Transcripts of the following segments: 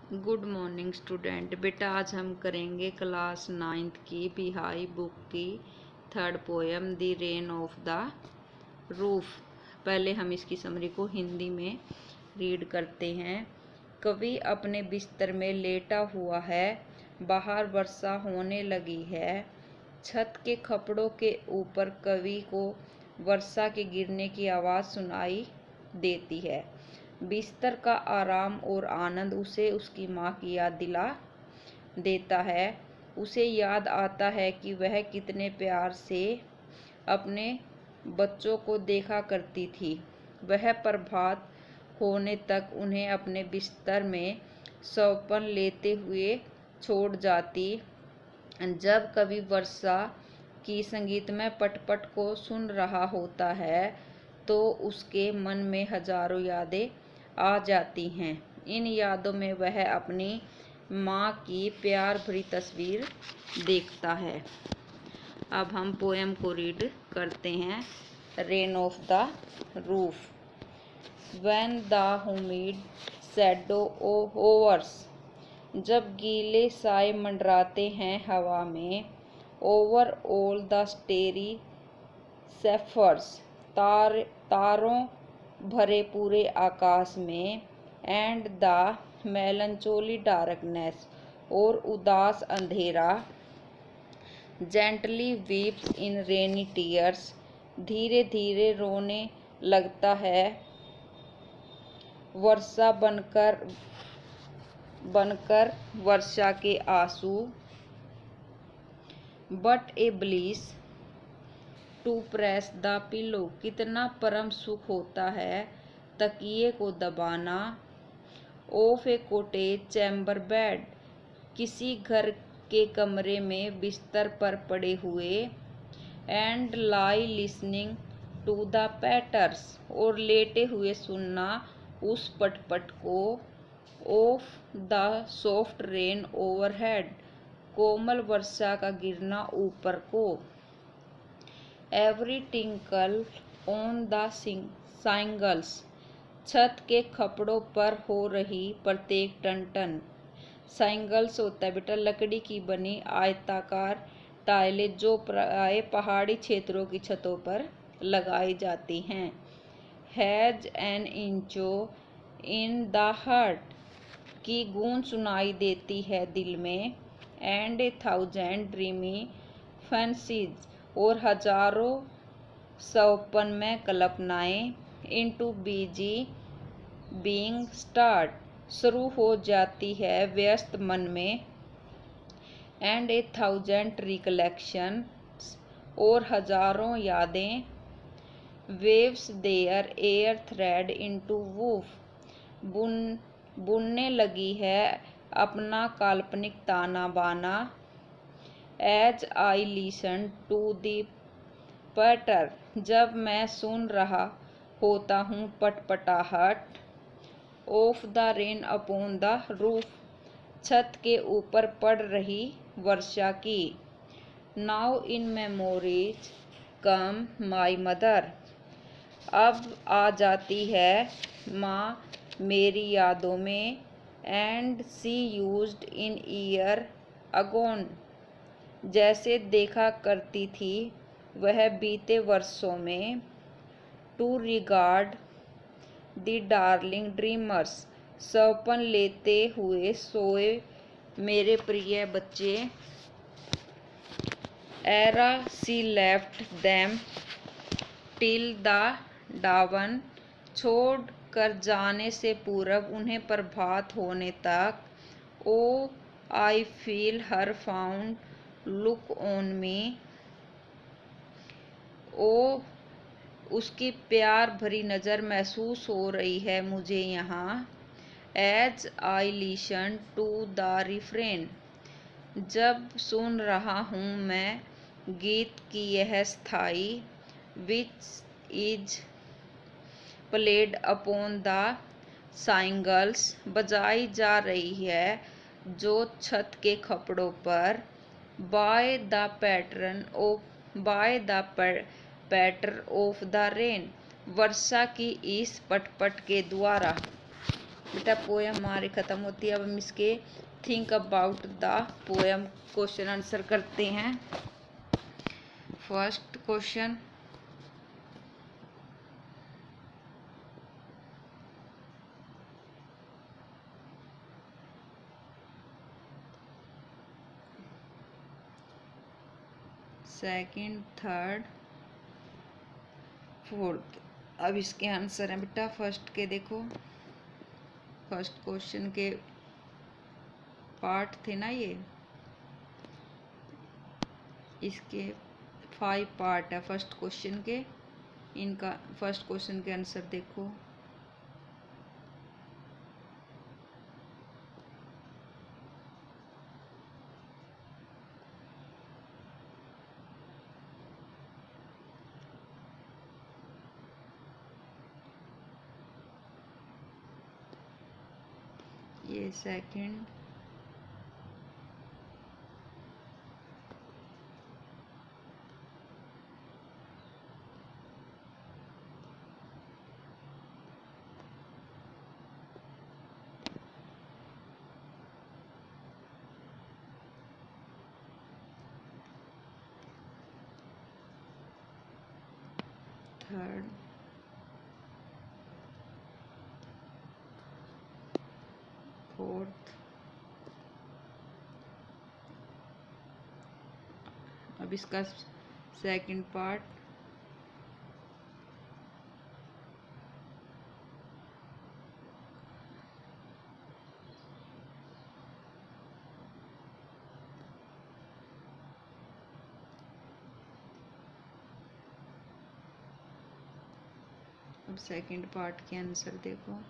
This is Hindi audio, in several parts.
Good morning student. बेटा आज हम करेंगे क्लास 9th की बिहाई बुक की third poem the rain of the roof. पहले हम इसकी समरी को हिंदी में रीड करते हैं। कवि अपने बिस्तर में लेटा हुआ है, बाहर वर्षा होने लगी है। छत के खपड़ों के ऊपर कवि को वर्षा के गिरने की आवाज़ सुनाई देती है। बिस्तर का आराम और आनंद उसे उसकी माँ की याद दिला देता है। उसे याद आता है कि वह कितने प्यार से अपने बच्चों को देखा करती थी। वह प्रभात होने तक उन्हें अपने बिस्तर में सौंपन लेते हुए छोड़ जाती। जब कभी वर्षा की संगीतमय पटपट को सुन रहा होता है तो उसके मन में हजारों यादें आ जाती हैं। इन यादों में वह अपनी माँ की प्यार भरी तस्वीर देखता है। अब हम पोएम को रीड करते हैं। Rain of the roof. When the humid shadow hovers, जब गीले साए मंडराते हैं हवा में। ओवर ऑल द स्टेरी सेफर्स, तारों भरे पूरे आकाश में। एंड द मेलंचोली डार्कनेस, और उदास अंधेरा। जेंटली वीप्स इन रेनी टीयर्स, धीरे धीरे रोने लगता है वर्षा बनकर वर्षा के आंसू। But a bliss to press the pillow, कितना परम सुख होता है तकिए को दबाना। Of a cottage chamber bed, किसी घर के कमरे में बिस्तर पर पड़े हुए। And lie listening to the patters, और लेटे हुए सुनना उस पटपट को। Of the soft rain overhead, कोमल वर्षा का गिरना ऊपर को। Every tinkle on the shingles, छत के खपड़ों पर हो रही प्रत्येक टन। साइंगल्स होता है बेटा लकड़ी की बनी आयताकार टाइलें जो प्राय पहाड़ी क्षेत्रों की छतों पर लगाई जाती हैं। Has an echo in the heart, की गूंज सुनाई देती है दिल में। And a thousand dreamy fancies, और हजारों सौपन में कल्पनाएं। इनटू बीजी बीइंग स्टार्ट, शुरू हो जाती है व्यस्त मन में। एंड ए थाउजेंड रिकलेक्शंस, और हजारों यादें। Weaves their air threads into woof, बुनने लगी है अपना काल्पनिक ताना बाना। As I listen to the patter, जब मैं सुन रहा होता हूँ पटपटाहट। Of the rain upon the roof, छत के ऊपर पड़ रही वर्षा की। Now in memories come my mother, अब आ जाती है माँ मेरी यादों में। And she used in year agone, जैसे देखा करती थी वह बीते वर्षों में। To regard the darling dreamers, सौपन लेते हुए सोए मेरे प्रिय बच्चे। Ere she left them till the dawn, छोड़ कर जाने से पूर्व उन्हें प्रभात होने तक। O I feel her found look on me, O उसकी प्यार भरी नज़र महसूस हो रही है मुझे यहाँ। As I listen to the refrain, जब सुन रहा हूँ मैं गीत की यह स्थाई। Which is played upon the shingles, बजाई जा रही है जो छत के खपड़ों पर। By the patter of the rain, वर्षा की इस पटपट के द्वारा। बेटा पोएम हमारी ख़त्म होती है। अब हम इसके think about the poem question answer करते हैं। First question, second, third, fourth. अब इसके आंसर हैं बेटा। फर्स्ट के देखो, फर्स्ट क्वेश्चन के पार्ट थे ना ये, इसके 5 पार्ट है फर्स्ट क्वेश्चन के। इनका फर्स्ट क्वेश्चन के आंसर देखो। ये सेकंड, थर्ड, फोर्थ। अब इसका सेकंड पार्ट, अब सेकंड पार्ट के आंसर देखो।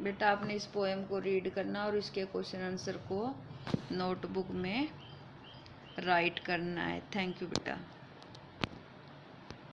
बेटा आपने इस पोएम को रीड करना और इसके क्वेश्चन आंसर को नोटबुक में राइट करना है। थैंक यू बेटा।